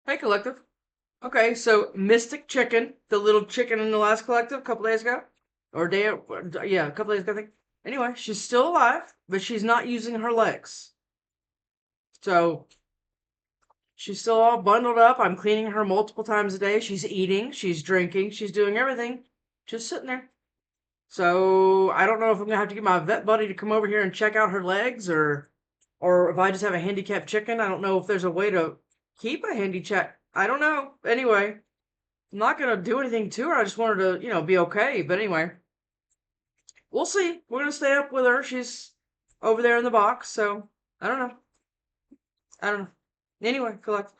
Hey, collective. Okay, so Mystic Chicken, the little chicken in the last collective a couple days ago, or day, yeah, a couple days ago, I think. Anyway, she's still alive, but she's not using her legs. So she's still all bundled up. I'm cleaning her multiple times a day. She's eating, she's drinking, she's doing everything, just sitting there. So I don't know if I'm gonna have to get my vet buddy to come over here and check out her legs, or if I just have a handicapped chicken. I don't know if there's a way to keep a handicap. I don't know. Anyway, I'm not gonna do anything to her. I just want her to, be okay. But anyway, we'll see. We're gonna stay up with her. She's over there in the box, so I don't know. I don't know. Anyway, collect.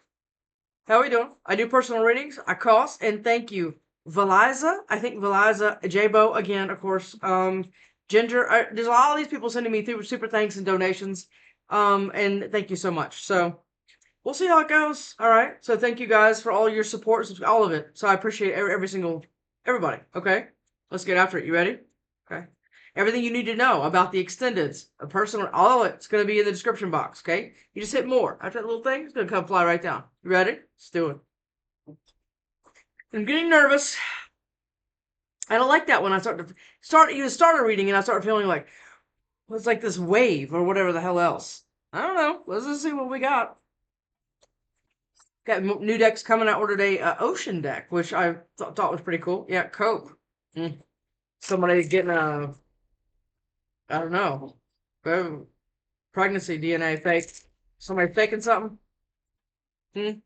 How are we doing? I do personal readings. I cost and thank you, Veliza. I think Veliza, Jabo again, of course. Ginger. There's a lot of these people sending me super thanks and donations. And thank you so much. So we'll see how it goes. All right. So thank you guys for all your support, all of it. So I appreciate every single everybody. Okay. Let's get after it. You ready? Okay. Everything you need to know about the extendeds, a personal, all of it's going to be in the description box. Okay. You just hit more. After that little thing, it's going to come fly right down. You ready? Let's do it. I'm getting nervous. I don't like that when I start a reading and I start feeling like well, it's like this wave or whatever the hell else. I don't know. Let's just see what we got. Got new decks coming. I ordered a ocean deck, which I thought was pretty cool. Yeah, cope. Mm. Somebody getting a, I don't know, pregnancy DNA fake. Somebody faking something. Hmm.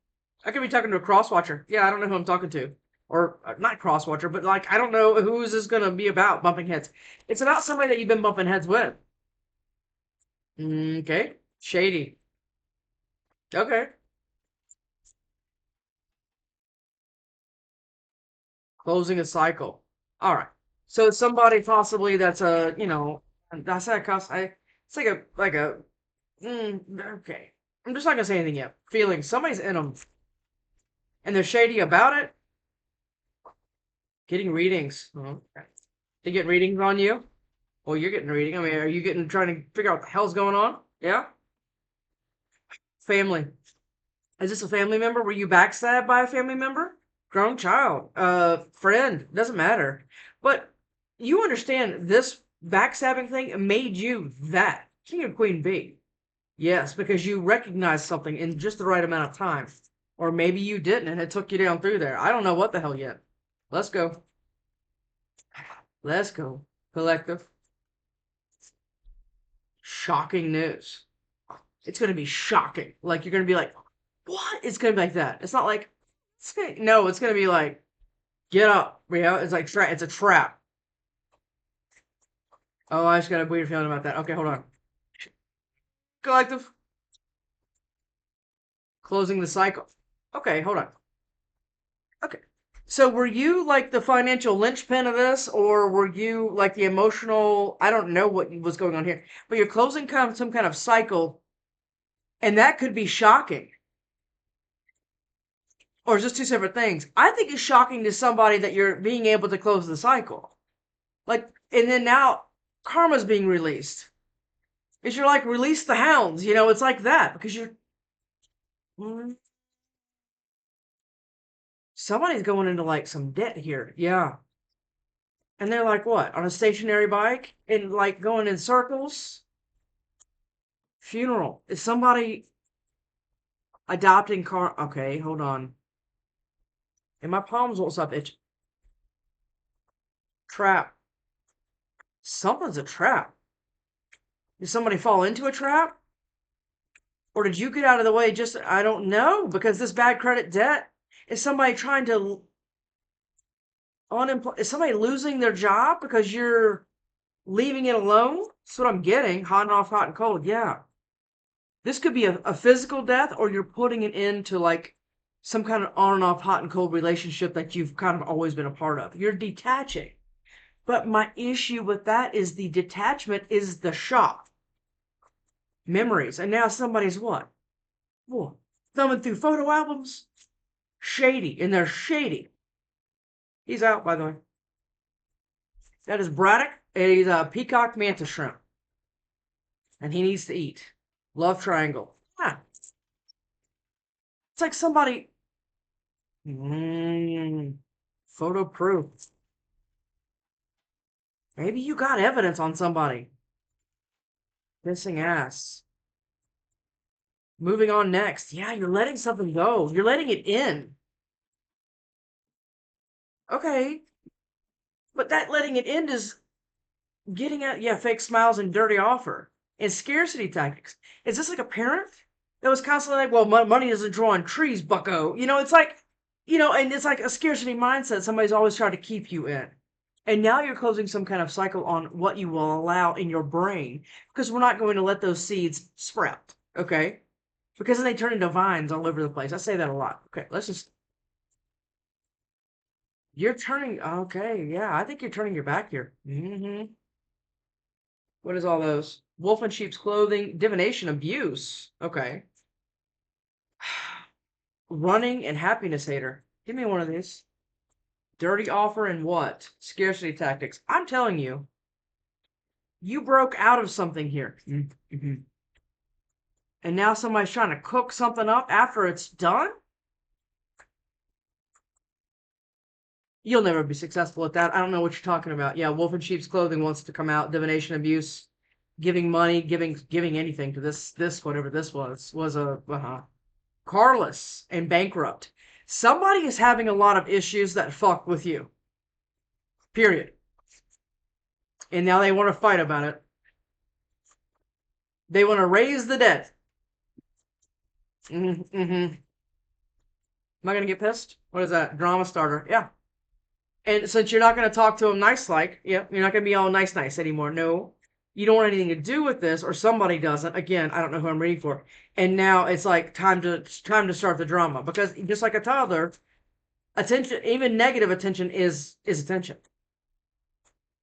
I could be talking to a crosswatcher. Yeah, I don't know who I'm talking to. Or not crosswatcher, but like I don't know who is this gonna be about bumping heads. It's about somebody that you've been bumping heads with. Okay. Shady. Okay. Closing a cycle. All right. So somebody possibly that's that's that cost. It's okay. I'm just not gonna say anything yet. Feeling somebody's in them and they're shady about it. Getting readings. Okay. They get readings on you. Well, you're getting a reading. I mean, are you getting trying to figure out what the hell's going on? Yeah. Family. Is this a family member? Were you backstabbed by a family member? Grown child, friend, doesn't matter. But you understand this backstabbing thing made you that king of queen bee. Yes, because you recognized something in just the right amount of time. Or maybe you didn't and it took you down through there. I don't know what the hell yet. Let's go. Let's go. Collective. Shocking news. It's going to be shocking. Like, you're going to be like, what? It's going to be like that. It's not like, no, it's going to be like, get up. It's like, it's a trap. Oh, I just got a weird feeling about that. Okay, hold on. Collective. Closing the cycle. Okay, hold on. Okay. So were you like the financial linchpin of this, or were you like the emotional? I don't know what was going on here, but you're closing some kind of cycle, and that could be shocking. Or is this two separate things? I think it's shocking to somebody that you're being able to close the cycle. Like, and then now karma's being released. It's you're like, release the hounds, it's like that because you're. Mm, somebody's going into like some debt here. Yeah. And they're like, what? On a stationary bike and like going in circles? Funeral. Is somebody adopting car? Okay, hold on. And my palms won't stop itching. Trap. Something's a trap. Did somebody fall into a trap? Or did you get out of the way just, I don't know, because this bad credit debt is somebody trying to is somebody losing their job because you're leaving it alone? That's what I'm getting. Hot and off, hot and cold. Yeah. This could be a physical death, or you're putting it into like some kind of on and off, hot and cold relationship that you've kind of always been a part of. You're detaching. But my issue with that is the detachment is the shock. Memories. And now somebody's what? Whoa. Thumbing through photo albums? Shady. And they're shady. He's out, by the way. That is Braddock. And he's a peacock mantis shrimp. And he needs to eat. Love triangle. Ah. It's like somebody Photo proof. Maybe you got evidence on somebody. Missing ass. Moving on next. Yeah, you're letting something go. You're letting it in. Okay. But that letting it in is getting at, yeah, fake smiles and dirty offer. And scarcity tactics. Is this like a parent that was constantly like, well, money doesn't grow on trees, bucko? It's like, and it's like a scarcity mindset somebody's always trying to keep you in. And now you're closing some kind of cycle on what you will allow in your brain because we're not going to let those seeds sprout, okay? Because then they turn into vines all over the place. I say that a lot. Okay, you're turning, okay, yeah, I think you're turning your back here. What is all those? Wolf in sheep's clothing, divination, abuse. Okay. Running and happiness hater. Give me one of these. Dirty offer and what? Scarcity tactics. I'm telling you, you broke out of something here. And now somebody's trying to cook something up after it's done? You'll never be successful at that. I don't know what you're talking about. Yeah, wolf in sheep's clothing wants to come out. Divination, abuse, giving money, giving anything to this whatever this was a carless and bankrupt. Somebody is having a lot of issues that fuck with you. Period. And now they want to fight about it. They want to raise the dead. Am I gonna get pissed? What is that? Drama starter. Yeah. And since you're not gonna talk to him nice like, yeah, you're not gonna be all nice anymore. No. You don't want anything to do with this, or somebody doesn't. Again, I don't know who I'm reading for. And now it's like time to start the drama. Because just like a toddler, attention, even negative attention is attention.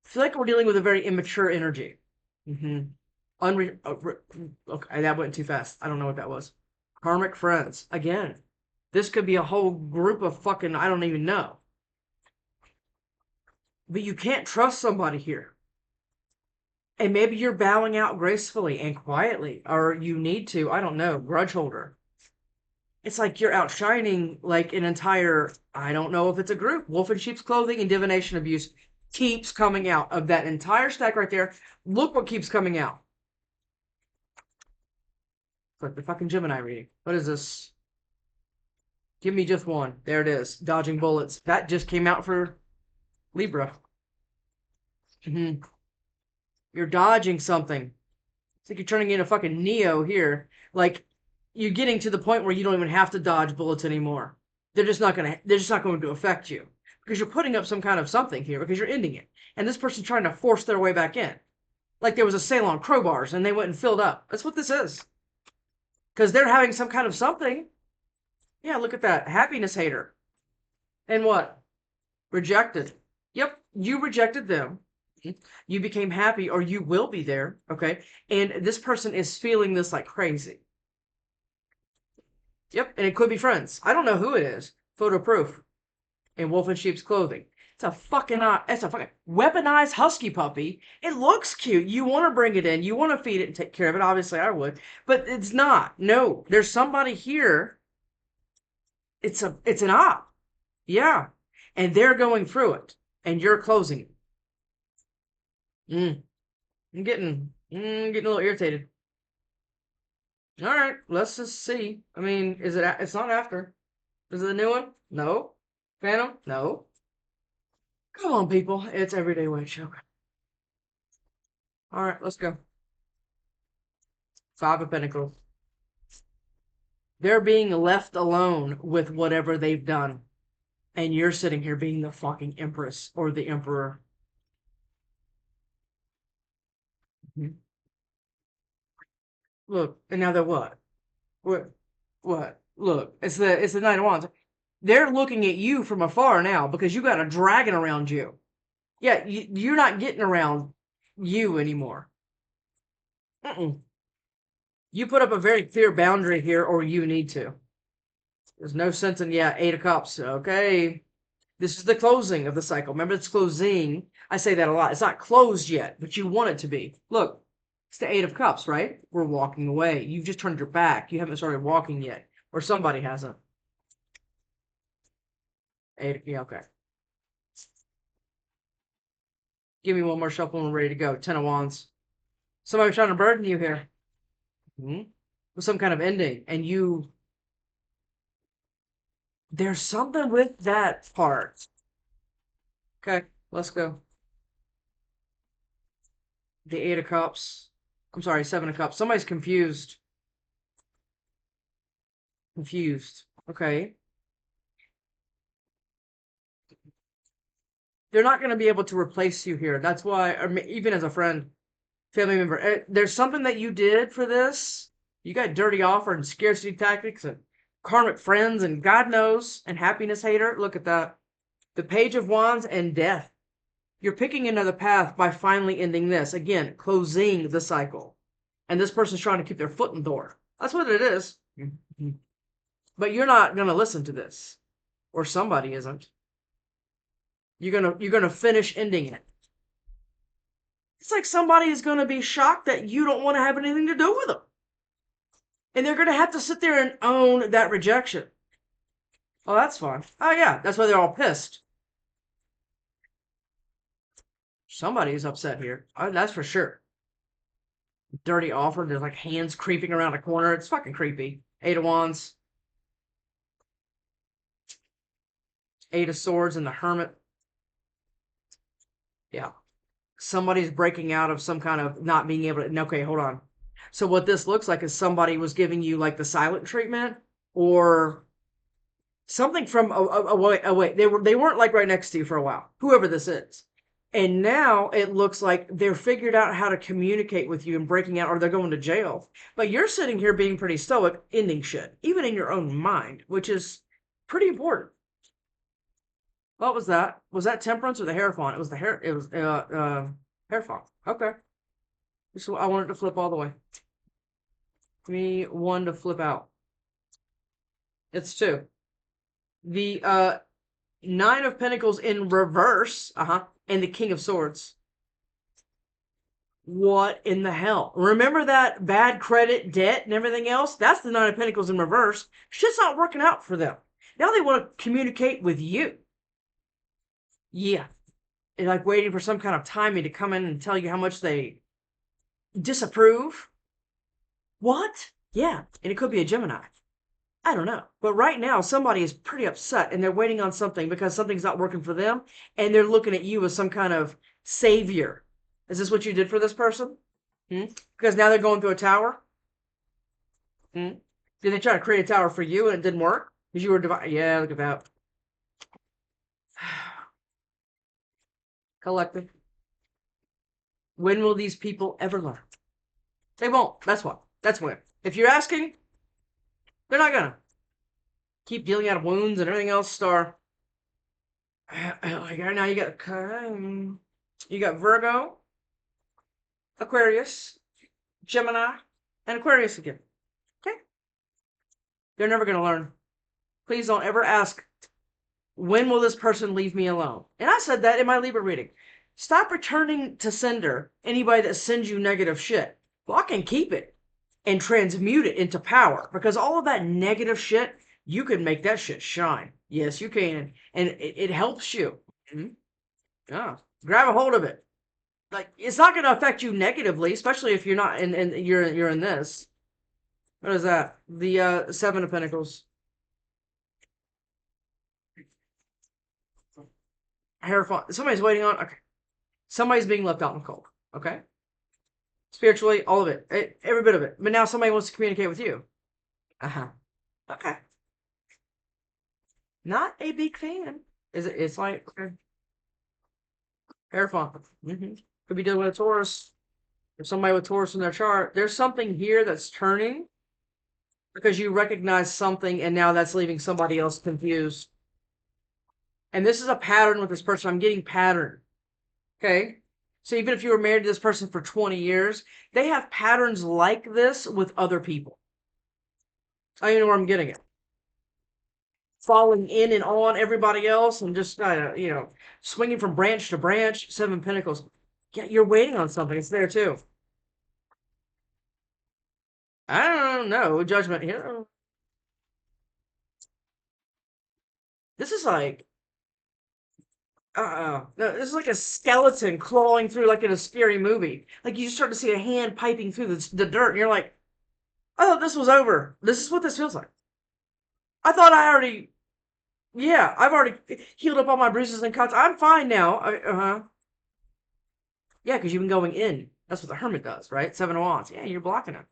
I feel like we're dealing with a very immature energy. Okay, that went too fast. I don't know what that was. Karmic friends. Again, this could be a whole group of fucking, I don't even know. But you can't trust somebody here. And maybe you're bowing out gracefully and quietly, or you need to, I don't know, grudge holder. It's like you're outshining like an entire, I don't know if it's a group, wolf in sheep's clothing and divination abuse keeps coming out of that entire stack right there. Look what keeps coming out. It's like the fucking Gemini reading. What is this? Give me just one. There it is. Dodging bullets. That just came out for Libra. You're dodging something. It's like you're turning into fucking Neo here. Like you're getting to the point where you don't even have to dodge bullets anymore. They're just not going to affect you because you're putting up some kind of something here because you're ending it. And this person's trying to force their way back in. Like there was a sale on crowbars and they went and filled up. That's what this is. Because they're having some kind of something. Yeah, look at that. Happiness hater. And what? Rejected. Yep, you rejected them. You became happy, or you will be there, okay? And this person is feeling this like crazy. Yep, and it could be friends. I don't know who it is. Photo proof. In wolf in sheep's clothing. It's a fucking weaponized husky puppy. It looks cute. You want to bring it in. You want to feed it and take care of it. Obviously, I would. But it's not. No, there's somebody here. It's an op. Yeah. And they're going through it. And you're closing it. I'm getting a little irritated. All right, let's just see. I mean, it's not after. Is it the new one? No. Phantom? No. Come on, people. It's Everyday Witch. Okay. All right, let's go. Five of Pentacles. They're being left alone with whatever they've done. And you're sitting here being the fucking Empress or the Emperor. Look, and now they're what? What? Look, it's the Knight of Wands. They're looking at you from afar now because you got a dragon around you. Yeah, you're not getting around you anymore. You put up a very clear boundary here, or you need to. There's no sense in, yeah, Eight of Cups. Okay. This is the closing of the cycle. Remember, it's closing. I say that a lot. It's not closed yet, but you want it to be. Look, it's the Eight of Cups, right? We're walking away. You've just turned your back. You haven't started walking yet, or somebody hasn't. Eight, yeah, okay. Give me one more shuffle and we're ready to go. Ten of Wands. Somebody's trying to burden you here. With some kind of ending. And there's something with that part. Okay, let's go. The Eight of Cups. I'm sorry, Seven of Cups. Somebody's confused. Confused. Okay. They're not going to be able to replace you here. That's why, or even as a friend, family member, there's something that you did for this. You got dirty offer and scarcity tactics and karmic friends and God knows and happiness hater. Look at that. The Page of Wands and death. You're picking another path by finally ending this. Again, closing the cycle. And this person's trying to keep their foot in the door. That's what it is. But you're not going to listen to this. Or somebody isn't. You're gonna finish ending it. It's like somebody is gonna be shocked that you don't want to have anything to do with them. And they're gonna have to sit there and own that rejection. Oh, that's fun. Oh yeah, that's why they're all pissed. Somebody is upset here. Oh, that's for sure. Dirty offer. There's like hands creeping around a corner. It's fucking creepy. Eight of Wands. Eight of Swords and the Hermit. Yeah. Somebody's breaking out of some kind of not being able to. Okay, hold on. So what this looks like is somebody was giving you like the silent treatment or something from away. They weren't like right next to you for a while. Whoever this is. And now it looks like they're figured out how to communicate with you and breaking out, or they're going to jail. But you're sitting here being pretty stoic, ending shit, even in your own mind, which is pretty important. What was that? Was that temperance or the Hierophant? It was the hair. It was Hierophant. Okay. So I wanted to flip all the way. Give me one to flip out. It's two. The Nine of Pentacles in reverse. And the King of Swords. What in the hell? Remember that bad credit, debt, and everything else? That's the Nine of Pentacles in reverse. Shit's not working out for them. Now they want to communicate with you. Yeah. And like waiting for some kind of timing to come in and tell you how much they disapprove. What? Yeah. And it could be a Gemini. I don't know. But right now, somebody is pretty upset and they're waiting on something because something's not working for them. And they're looking at you as some kind of savior. Is this what you did for this person? Because now they're going through a tower? Did they try to create a tower for you and it didn't work? Because you were yeah, look at that. Collective. When will these people ever learn? They won't. That's what. That's when. If you're asking, they're not gonna. Keep dealing out of wounds and everything else, star. Now you got Virgo, Aquarius, Gemini, and Aquarius again. Okay? They're never gonna learn. Please don't ever ask, when will this person leave me alone? And I said that in my Libra reading. Stop returning to sender anybody that sends you negative shit. Well, I can keep it and transmute it into power because all of that negative shit, you can make that shit shine. Yes, you can. And it helps you. Yeah. Grab a hold of it. Like, it's not going to affect you negatively, especially if you're not you're in this. What is that? The Seven of Pentacles. Hierophant. Somebody's waiting on. Okay. Somebody's being left out in the cold. Okay. Spiritually, all of it. Every bit of it. But now somebody wants to communicate with you. Okay. Not a big fan. Is it? It's like, okay. Hierophant. Could be dealing with a Taurus. If somebody with Taurus in their chart, there's something here that's turning because you recognize something and now that's leaving somebody else confused. And this is a pattern with this person. I'm getting pattern. Okay? So even if you were married to this person for 20 years, they have patterns like this with other people. I don't even know where I'm getting it. Falling in and on everybody else and just, swinging from branch to branch. Seven Pentacles. Yeah, you're waiting on something. It's there too. I don't know. Judgment here. This is like No, this is like a skeleton crawling through, like in a scary movie. Like you just start to see a hand piping through the dirt, and you're like, I thought this was over. This is what this feels like. I thought I already, yeah, I've already healed up all my bruises and cuts. I'm fine now. Uh-huh. Yeah, because you've been going in. That's what the hermit does, right? Seven of Wands. Yeah, you're blocking it.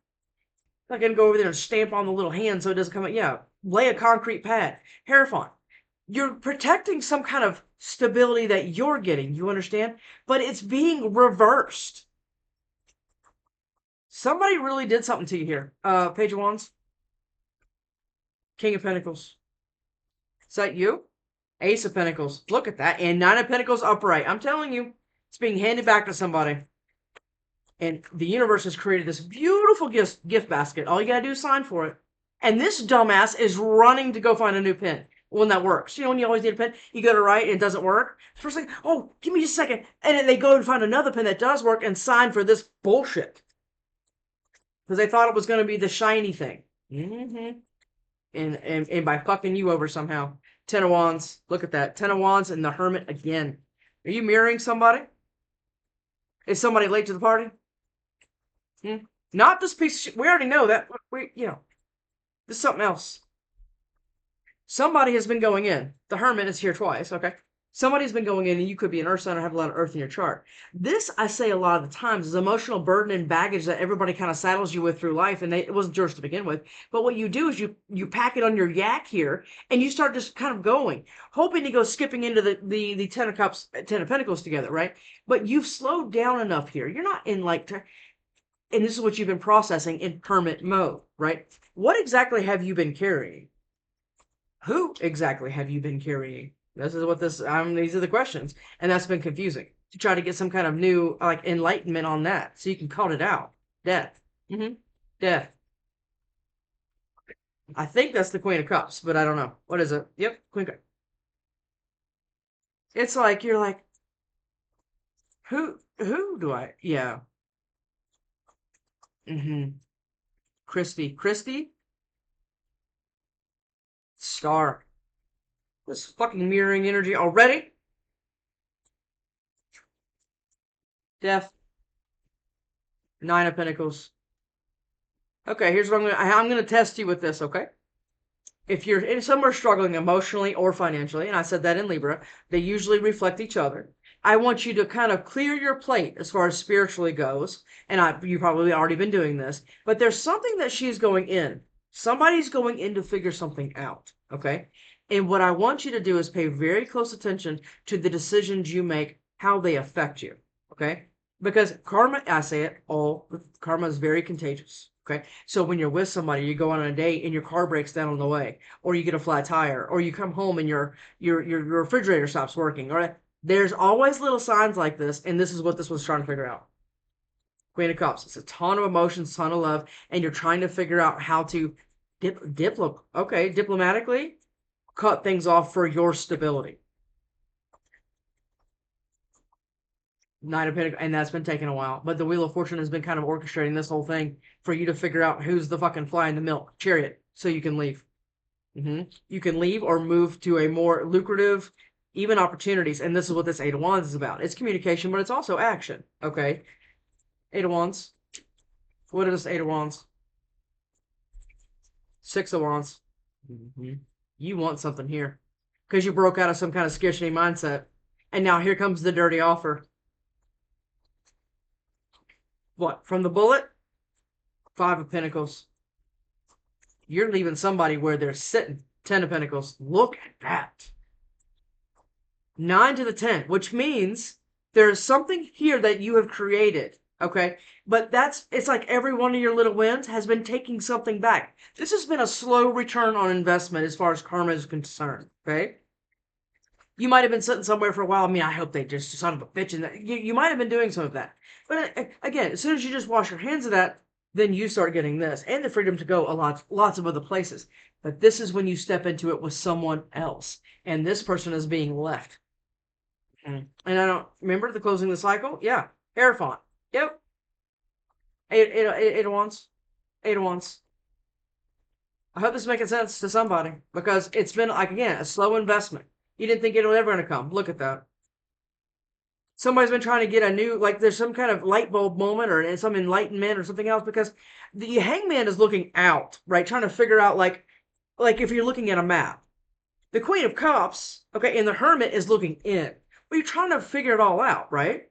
Not gonna go over there and stamp on the little hand so it doesn't come out. Yeah, lay a concrete pad. Hierophant. You're protecting some kind of stability that you're getting, you understand? But it's being reversed. Somebody really did something to you here. Page of Wands, King of Pentacles. Is that you? Ace of Pentacles. Look at that. And Nine of Pentacles upright. I'm telling you, it's being handed back to somebody. And the universe has created this beautiful gift basket. All you gotta do is sign for it. And this dumbass is running to go find a new pen. When that works. You know, when you always need a pen, you go to write and it doesn't work. First thing, oh, give me just a second. And then they go and find another pen that does work and sign for this bullshit. Because they thought it was going to be the shiny thing. Mm-hmm. And by fucking you over somehow. Ten of Wands. Look at that. Ten of Wands and the Hermit again. Are you mirroring somebody? Is somebody late to the party? Not this piece of shit. We already know that. This is something else. Somebody has been going in. The Hermit is here twice, okay? Somebody's been going in, and you could be an earth sign or have a lot of earth in your chart. This, I say a lot of the times, is emotional burden and baggage that everybody kind of saddles you with through life, and it wasn't yours to begin with. But what you do is you pack it on your yak here, and you start just kind of going, hoping to go skipping into the Ten of Cups, Ten of Pentacles together, right? But you've slowed down enough here. You're not in like, and this is what you've been processing in hermit mode, right? What exactly have you been carrying? Who exactly have you been carrying? This is what these are the questions. And that's been confusing. To try to get some kind of new, like, enlightenment on that. So you can call it out. Death. Death. I think that's the Queen of Cups, but I don't know. What is it? Yep, Queen of Cups. It's like, you're like, who do I, yeah. Christy? Star. This fucking mirroring energy already? Death. Nine of Pentacles. Okay, here's what I'm gonna test you with this, okay? If you're in somewhere struggling emotionally or financially, and I said that in Libra, they usually reflect each other. I want you to kind of clear your plate as far as spiritually goes, and you probably already been doing this, but there's something that she's going in. Somebody's going in to figure something out, okay? And what I want you to do is pay very close attention to the decisions you make, how they affect you, okay? Because karma, I say it all, karma is very contagious. Okay. So when you're with somebody, you go on a date and your car breaks down on the way, or you get a flat tire, or you come home and your refrigerator stops working, or there's always little signs like this, and this is what this was trying to figure out. Queen of Cups. It's a ton of emotions, ton of love, and you're trying to figure out how to diplomatically cut things off for your stability. Knight of Pentacles, and that's been taking a while. But the Wheel of Fortune has been kind of orchestrating this whole thing for you to figure out who's the fucking fly in the milk chariot, so you can leave. You can leave or move to a more lucrative, even opportunities. And this is what this Eight of Wands is about. It's communication, but it's also action. Okay, Eight of Wands. What is Eight of Wands? Six of Wands. You want something here because you broke out of some kind of scarcity mindset, and now here comes the dirty offer. What, from the bullet? Five of Pentacles. You're leaving somebody where they're sitting. Ten of Pentacles. Look at that. 9 to the 10, which means there's something here that you have created. Okay? But it's like every one of your little wins has been taking something back. This has been a slow return on investment as far as karma is concerned. Okay? You might have been sitting somewhere for a while. I mean, I hope they just son of a bitch. And you might have been doing some of that. But again, as soon as you just wash your hands of that, then you start getting this and the freedom to go lots of other places. But this is when you step into it with someone else, and this person is being left. And I don't remember the closing the cycle. Yeah, Hierophant. Yep. Eight of Wands. Eight of Wands. I hope this is making sense to somebody because it's been like again a slow investment. You didn't think it was ever going to come. Look at that. Somebody's been trying to get a new, like there's some kind of light bulb moment or some enlightenment or something else, because the hangman is looking out, right? Trying to figure out, like if you're looking at a map. The Queen of Cups, okay, and the Hermit is looking in. But you're trying to figure it all out, right?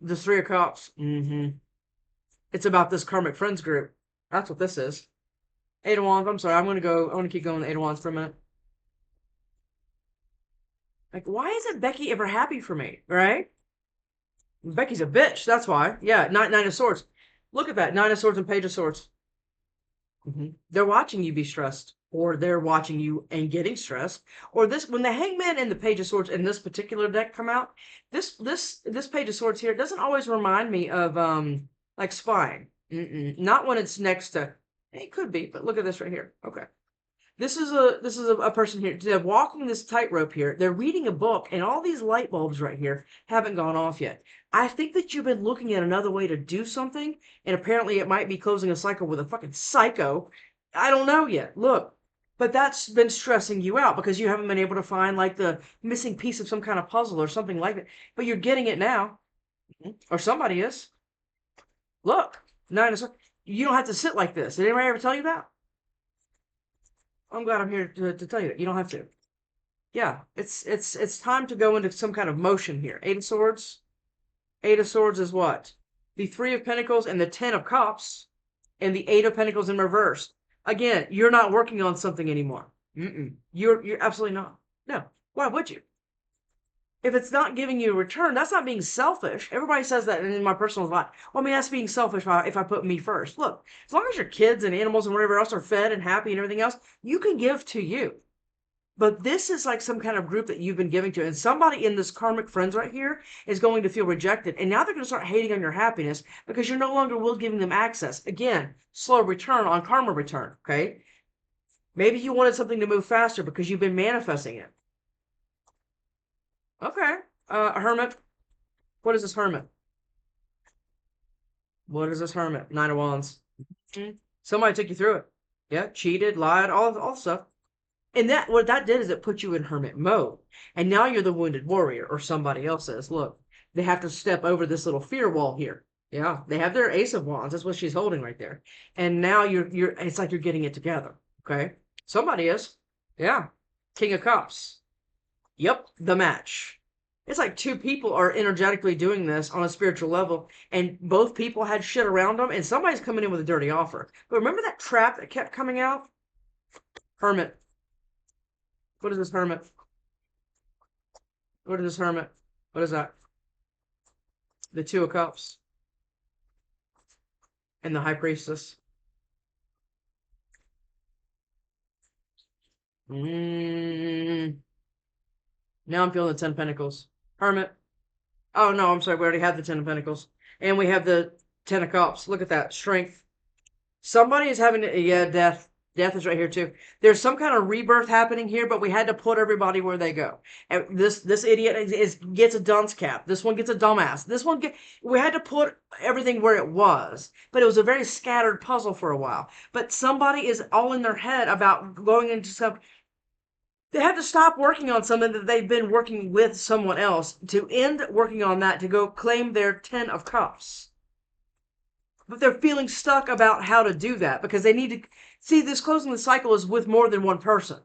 The Three of Cups. It's about this karmic friends group. That's what this is. Eight of Wands. I'm sorry. I'm gonna keep going with Eight of Wands for a minute. Like, why isn't Becky ever happy for me, right? Becky's a bitch. That's why. Yeah, nine of Swords. Look at that. Nine of Swords and Page of Swords. They're watching you be stressed, or they're watching you and getting stressed, or this when the Hangman and the Page of Swords in this particular deck come out. This Page of Swords here doesn't always remind me of like spying. Not when it's next to. It could be, but look at this right here. Okay. This is a person here. They're walking this tightrope here. They're reading a book, and all these light bulbs right here haven't gone off yet. I think that you've been looking at another way to do something, and apparently it might be closing a cycle with a fucking psycho. I don't know yet. Look, but that's been stressing you out because you haven't been able to find like the missing piece of some kind of puzzle or something like that. But you're getting it now, or somebody is. Look, nine of Swords. You don't have to sit like this. Did anybody ever tell you that? I'm glad I'm here to tell you that. You don't have to. Yeah, it's time to go into some kind of motion here. Eight of Swords. Eight of Swords is what? The Three of Pentacles and the Ten of Cups, and the Eight of Pentacles in reverse. Again, you're not working on something anymore. You're absolutely not. No. Why would you? If it's not giving you a return, that's not being selfish. Everybody says that in my personal life. Well, I mean, that's being selfish if I put me first. Look, as long as your kids and animals and whatever else are fed and happy and everything else, you can give to you. But this is like some kind of group that you've been giving to. And somebody in this karmic friends right here is going to feel rejected. And now they're going to start hating on your happiness because you're no longer will giving them access. Again, slow return on karma return, okay? Maybe you wanted something to move faster because you've been manifesting it. Okay. Hermit. What is this Hermit? What is this Hermit? Nine of Wands. Somebody took you through it. Yeah, cheated, lied, all the stuff. And what that did is it put you in hermit mode. And now you're the wounded warrior, or somebody else is. Look, they have to step over this little fear wall here. Yeah, they have their Ace of Wands. That's what she's holding right there. And now it's like you're getting it together. Okay? Somebody is. Yeah. King of Cups. Yep, the match. It's like two people are energetically doing this on a spiritual level, and both people had shit around them, and somebody's coming in with a dirty offer. But remember that trap that kept coming out? Hermit. What is this Hermit? What is this Hermit? What is that? The Two of Cups. And the High Priestess. Now I'm feeling the Ten of Pentacles. Hermit. Oh, no, I'm sorry. We already have the Ten of Pentacles. And we have the Ten of Cups. Look at that. Strength. Somebody is having... Yeah, death. Death is right here, too. There's some kind of rebirth happening here, but we had to put everybody where they go. And this idiot gets a dunce cap. This one gets a dumbass. We had to put everything where it was. But it was a very scattered puzzle for a while. But somebody is all in their head about going into some... They have to stop working on something that they've been working with someone else to end working on that to go claim their Ten of Cups. But they're feeling stuck about how to do that because they need to see this closing the cycle is with more than one person.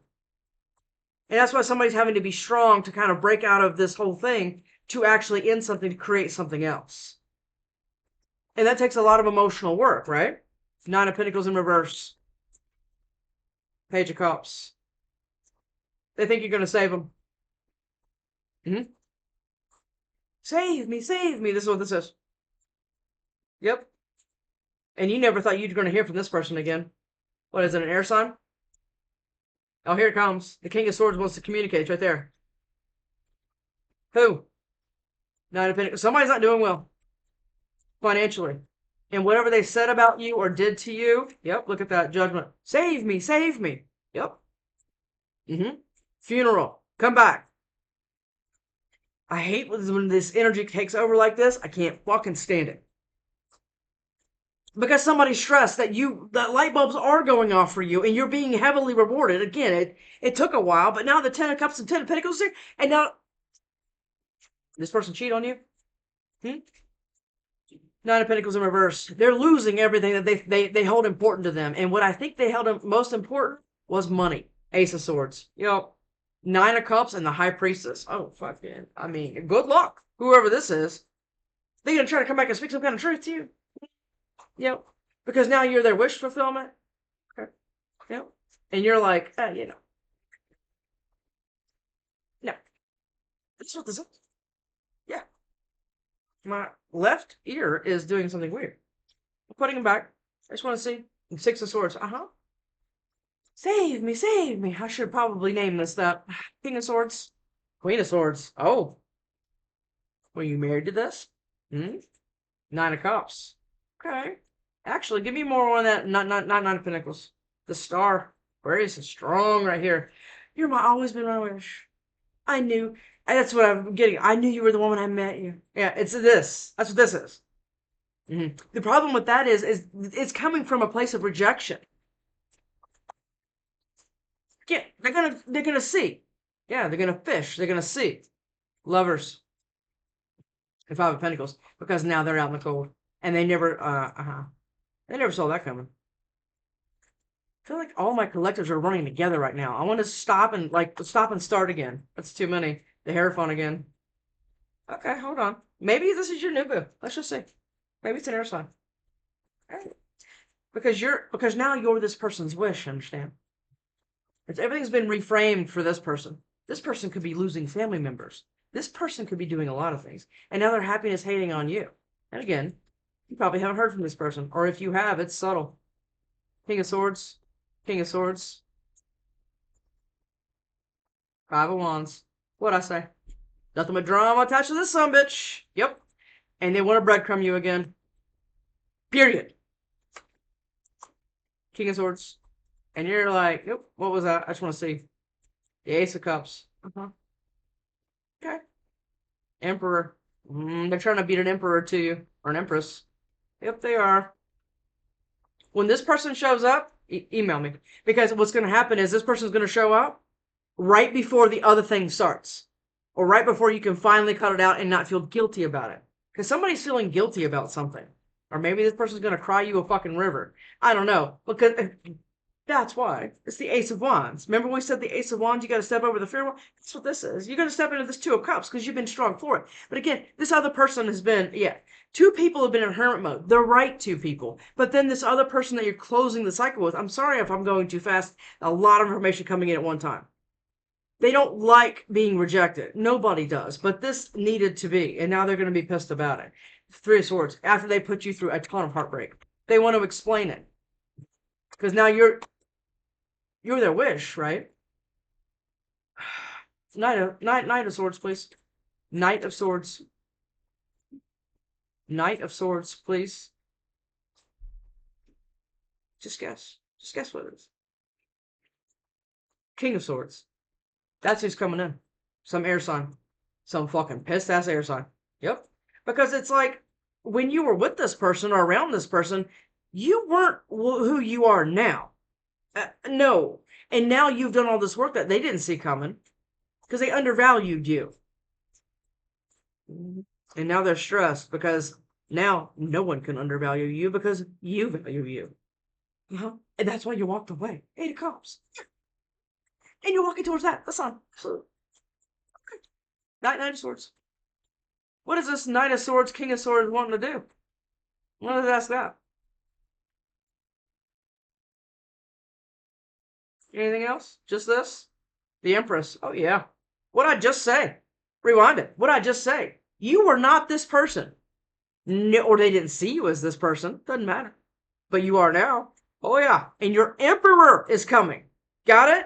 And that's why somebody's having to be strong to kind of break out of this whole thing to actually end something to create something else. And that takes a lot of emotional work, right? Nine of Pentacles in reverse. Page of Cups. They think you're going to save them. Save me, save me. This is what this is. Yep. And you never thought you were going to hear from this person again. What is it, an air sign? Oh, here it comes. The King of Swords wants to communicate. It's right there. Who? Nine of Pentacles. Somebody's not doing well. Financially. And whatever they said about you or did to you. Yep, look at that. Judgment. Save me, save me. Yep. Funeral. Come back. I hate when this energy takes over like this. I can't fucking stand it. Because somebody's stressed that light bulbs are going off for you and you're being heavily rewarded. Again, it took a while, but now the Ten of Cups and Ten of Pentacles here, and now This person cheat on you? Hmm? Nine of Pentacles in reverse. They're losing everything that they hold important to them. And what I think they held most important was money. Ace of Swords. You know, Nine of Cups and the High Priestess. Oh, fucking. I mean, good luck. Whoever this is. They're going to try to come back and speak some kind of truth to you. Yep. Because now you're their wish fulfillment. Okay. Yep. And you're like, you know. No. That's what this is. Yeah. My left ear is doing something weird. I'm putting him back. I just want to see. Six of Swords. Save me, save me. I should probably name this that. King of Swords. Queen of Swords. Oh. Were you married to this? Hmm? Nine of Cups. Okay. Actually, give me more on that. Not Nine of Pentacles. The Star. Aquarius is strong right here. You're always been my wish. I knew. That's what I'm getting. I knew you were the woman I met you. Yeah, it's this. That's what this is. The problem with that is it's coming from a place of rejection. Yeah, they're gonna see. Yeah, they're gonna fish. They're gonna see. Lovers. And Five of Pentacles, because now they're out in the cold, and they never saw that coming. I feel like all my collectives are running together right now. I want to stop and start again. That's too many. The Hierophant again. Okay, hold on. Maybe this is your new boo. Let's just see. Maybe it's an air sign. Right. Because now you're this person's wish, understand? Everything's been reframed for this person. This person could be losing family members. This person could be doing a lot of things. And now their happiness hating on you. And again, you probably haven't heard from this person. Or if you have, it's subtle. King of Swords. King of Swords. Five of Wands. What'd I say? Nothing but drama attached to this sumbitch. Yep. And they want to breadcrumb you again. Period. King of Swords. And you're like, nope, what was that? I just want to see. The Ace of Cups. Okay. Emperor. They're trying to beat an emperor to you. Or an empress. Yep, they are. When this person shows up, email me. Because what's going to happen is this person's going to show up right before the other thing starts. Or right before you can finally cut it out and not feel guilty about it. Because somebody's feeling guilty about something. Or maybe this person's going to cry you a fucking river. I don't know. Because that's why. It's the Ace of Wands. Remember we said the Ace of Wands, you got to step over the fear wall? That's what this is. You're going to step into this Two of Cups because you've been strong for it. But again, this other person has been, two people have been in hermit mode. The right two people. But then this other person that you're closing the cycle with, I'm sorry if I'm going too fast. A lot of information coming in at one time. They don't like being rejected. Nobody does. But this needed to be. And now they're going to be pissed about it. Three of Swords. After they put you through a ton of heartbreak. They want to explain it. Because now you're their wish, right? Knight of Swords, please. Knight of Swords. Knight of Swords, please. Just guess. Just guess what it is. King of Swords. That's who's coming in. Some air sign. Some fucking pissed ass air sign. Yep. Because it's like, when you were with this person or around this person, you weren't who you are now. No. And now you've done all this work that they didn't see coming. Because they undervalued you. And now they're stressed because now no one can undervalue you because you value you. And that's why you walked away. Eight of Cups. And you're walking towards that. The sun. Okay. Knight of Swords. What is this Knight of Swords, King of Swords wanting to do? What does ask that? Anything else? Just this? The Empress. Oh, yeah. What'd I just say? Rewind it. What'd I just say? You were not this person. No, or they didn't see you as this person. Doesn't matter. But you are now. Oh, yeah. And your Emperor is coming. Got it?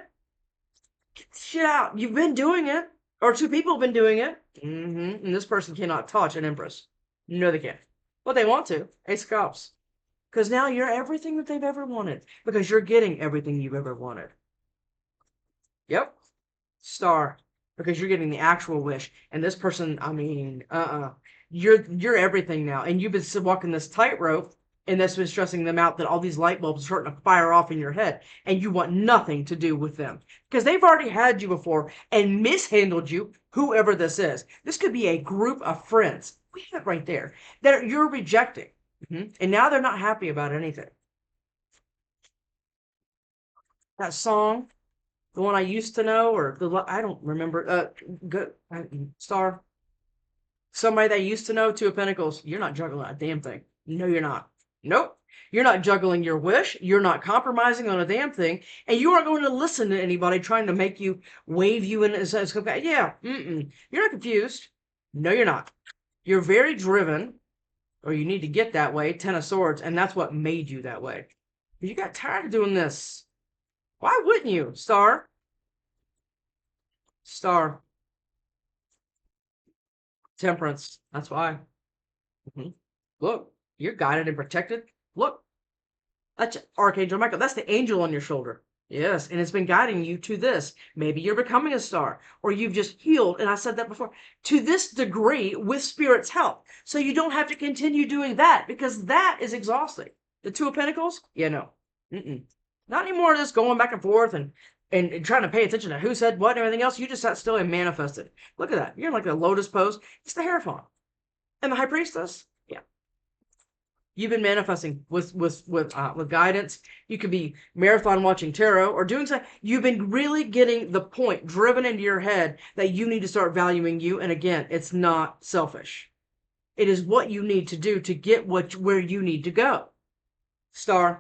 Get the shit out. You've been doing it. Or two people have been doing it. And this person cannot touch an Empress. No, they can't. But they want to. Ace of Cups. Because now you're everything that they've ever wanted. Because you're getting everything you've ever wanted. Yep. Star. Because you're getting the actual wish. And this person, I mean, you're everything now. And you've been walking this tightrope. And that's been stressing them out that all these light bulbs are starting to fire off in your head and you want nothing to do with them because they've already had you before and mishandled you, whoever this is. This could be a group of friends. We have it right there that you're rejecting. And now they're not happy about anything. That song, the one I used to know, or I don't remember. Good star. Somebody that used to know, Two of Pentacles. You're not juggling a damn thing. No, you're not. Nope. You're not juggling your wish. You're not compromising on a damn thing. And you aren't going to listen to anybody trying to make you wave you in as yeah. You're not confused. No, you're not. You're very driven, or you need to get that way. Ten of Swords, and that's what made you that way. You got tired of doing this. Why wouldn't you, Star? Star. Temperance. That's why. Look, you're guided and protected. Look, that's Archangel Michael. That's the angel on your shoulder. Yes, and it's been guiding you to this. Maybe you're becoming a star, or you've just healed, and I said that before, to this degree with Spirit's help. So you don't have to continue doing that, because that is exhausting. The Two of Pentacles? Yeah, no. Not anymore of this going back and forth and trying to pay attention to who said what and everything else. You just sat still and manifested. Look at that. You're in like a lotus pose. It's the Hierophant. And the High Priestess? Yeah. You've been manifesting with guidance. You could be marathon watching tarot or doing something. You've been really getting the point driven into your head that you need to start valuing you. And again, it's not selfish. It is what you need to do to get where you need to go. Star.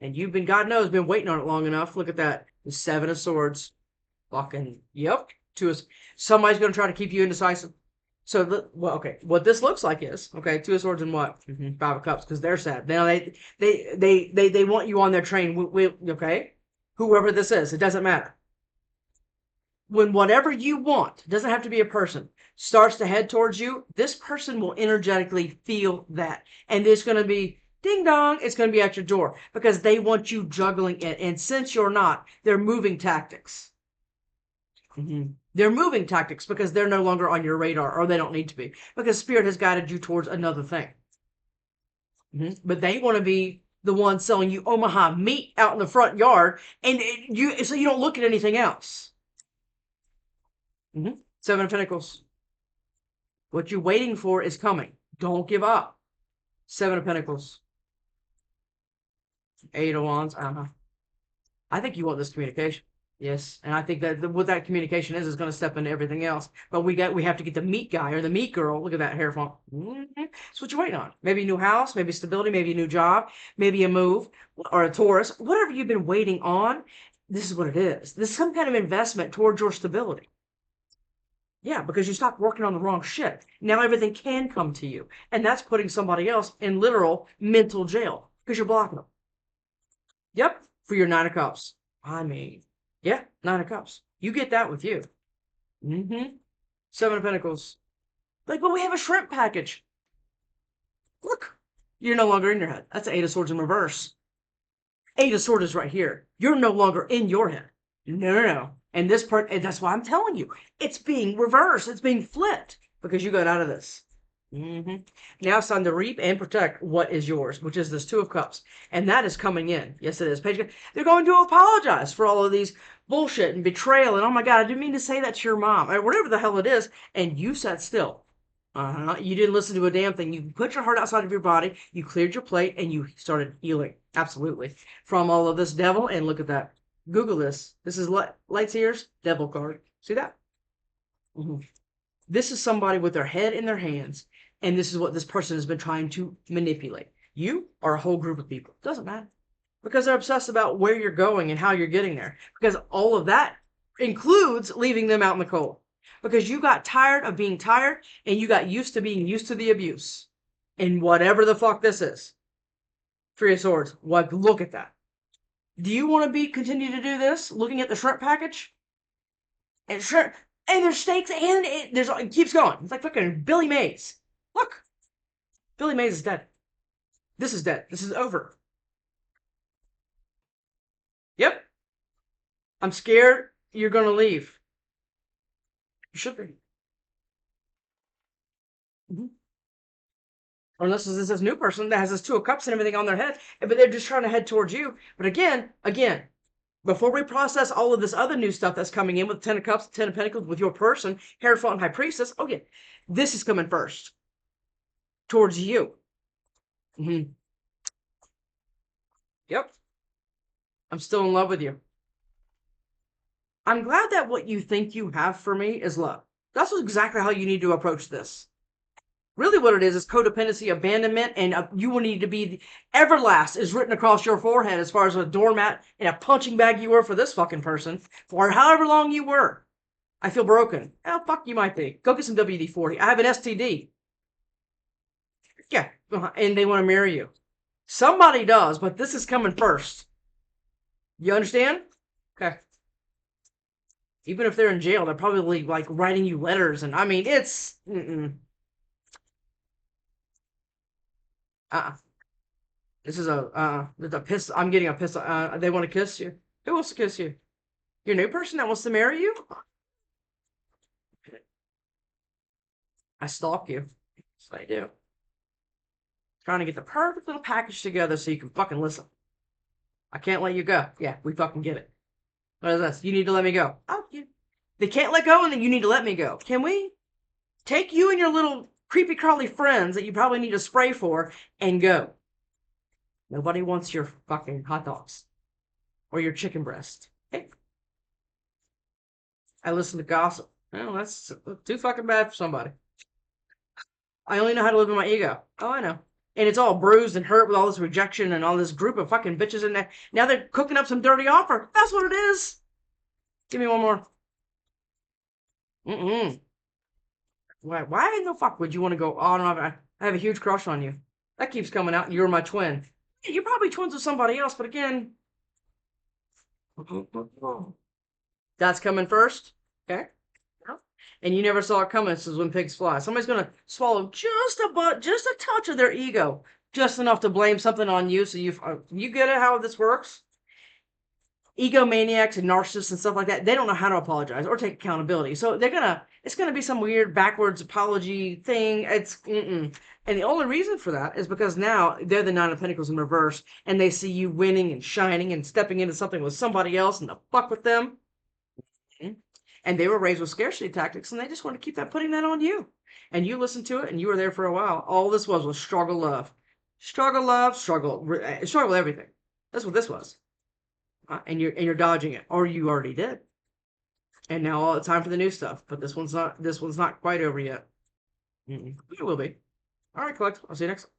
And you've been, God knows, been waiting on it long enough. Look at that. The Seven of Swords. Fucking, yep. Somebody's going to try to keep you indecisive. So, well, okay, what this looks like is, okay, Two of Swords and what? Five of Cups, because they're sad. Now they want you on their train. Okay? Whoever this is, it doesn't matter. When whatever you want, doesn't have to be a person, starts to head towards you, this person will energetically feel that. And it's going to be, ding dong, it's going to be at your door because they want you juggling it. And since you're not, they're moving tactics. They're moving tactics because they're no longer on your radar, or they don't need to be, because Spirit has guided you towards another thing. But they want to be the one selling you Omaha meat out in the front yard, and so you don't look at anything else. Seven of Pentacles. What you're waiting for is coming. Don't give up. Seven of Pentacles. Eight of Wands. I think you want this communication. Yes, and I think that what that communication is going to step into everything else. But we have to get the meat guy or the meat girl. Look at that hair font. That's what you're waiting on. Maybe a new house, maybe stability, maybe a new job, maybe a move, or a Taurus. Whatever you've been waiting on, this is what it is. This is some kind of investment towards your stability. Yeah, because you stopped working on the wrong shit. Now everything can come to you. And that's putting somebody else in literal mental jail because you're blocking them. Yep, for your Nine of Cups. I mean, yeah, Nine of Cups. You get that with you. Seven of Pentacles. Like, but we have a shrimp package. Look, you're no longer in your head. That's the Eight of Swords in reverse. Eight of Swords is right here. You're no longer in your head. No. And this part, and that's why I'm telling you, it's being reversed. It's being flipped because you got out of this. Now it's time to reap and protect what is yours, which is this Two of Cups. And that is coming in. Yes, it is. They're going to apologize for all of these bullshit and betrayal. And oh my God, I didn't mean to say that to your mom. Or whatever the hell it is. And you sat still. You didn't listen to a damn thing. You put your heart outside of your body. You cleared your plate and you started healing. Absolutely. From all of this devil. And look at that. Google this. This is Lights Ears Devil card. See that? This is somebody with their head in their hands. And this is what this person has been trying to manipulate. You are a whole group of people. Doesn't matter. Because they're obsessed about where you're going and how you're getting there. Because all of that includes leaving them out in the cold. Because you got tired of being tired and you got used to being used to the abuse. And whatever the fuck this is. Three of Swords. Look at that. Do you want to continue to do this? Looking at the shrimp package? And shrimp. And there's steaks and it keeps going. It's like fucking Billy Mays. Look. Billy Mays is dead. This is dead. This is over. Yep. I'm scared you're going to leave. You should be. Unless it's this new person that has this Two of Cups and everything on their head, but they're just trying to head towards you. But again, before we process all of this other new stuff that's coming in with Ten of Cups, Ten of Pentacles, with your person, Hierophant and High Priestess, okay, this is coming first towards you. Yep. I'm still in love with you. I'm glad that what you think you have for me is love. That's exactly how you need to approach this. Really what it is codependency, abandonment, and you will need to be everlast is written across your forehead as far as a doormat and a punching bag you were for this fucking person for however long you were. I feel broken. Oh, fuck, you might be. Go get some WD-40. I have an STD. Yeah, and they want to marry you. Somebody does, but this is coming first. You understand? Okay. Even if they're in jail, they're probably like writing you letters, and I mean, it's This is a piss. I'm getting a piss. They want to kiss you. Who wants to kiss you? Your new person that wants to marry you? I stalk you. That's what I do. Trying to get the perfect little package together so you can fucking listen. I can't let you go. Yeah, we fucking get it. What is this? You need to let me go. Oh, they can't let go, and then you need to let me go. Can we? Take you and your little creepy crawly friends that you probably need a spray for and go. Nobody wants your fucking hot dogs or your chicken breast. Hey, I listen to gossip. Well, that's too fucking bad for somebody. I only know how to live in my ego. Oh, I know. And it's all bruised and hurt with all this rejection and all this group of fucking bitches in there. Now they're cooking up some dirty offer. That's what it is. Give me one more. Why in the fuck would you want to go on and on? I have a huge crush on you. That keeps coming out, and you're my twin. You're probably twins with somebody else, but again, that's coming first. Okay. And you never saw it coming. This is when pigs fly. Somebody's gonna swallow just a touch of their ego, just enough to blame something on you. So you get it how this works. Egomaniacs and narcissists and stuff like that, they don't know how to apologize or take accountability. So it's gonna be some weird backwards apology thing. And the only reason for that is because now they're the Nine of Pentacles in reverse, and they see you winning and shining and stepping into something with somebody else and to fuck with them. And they were raised with scarcity tactics, and they just want to keep putting that on you. And you listened to it, and you were there for a while. All this was struggle, love. Struggle, love, struggle everything. That's what this was. And you're dodging it, or you already did. And now all the time for the new stuff. But this one's not quite over yet. It will be. All right, collect. I'll see you next time.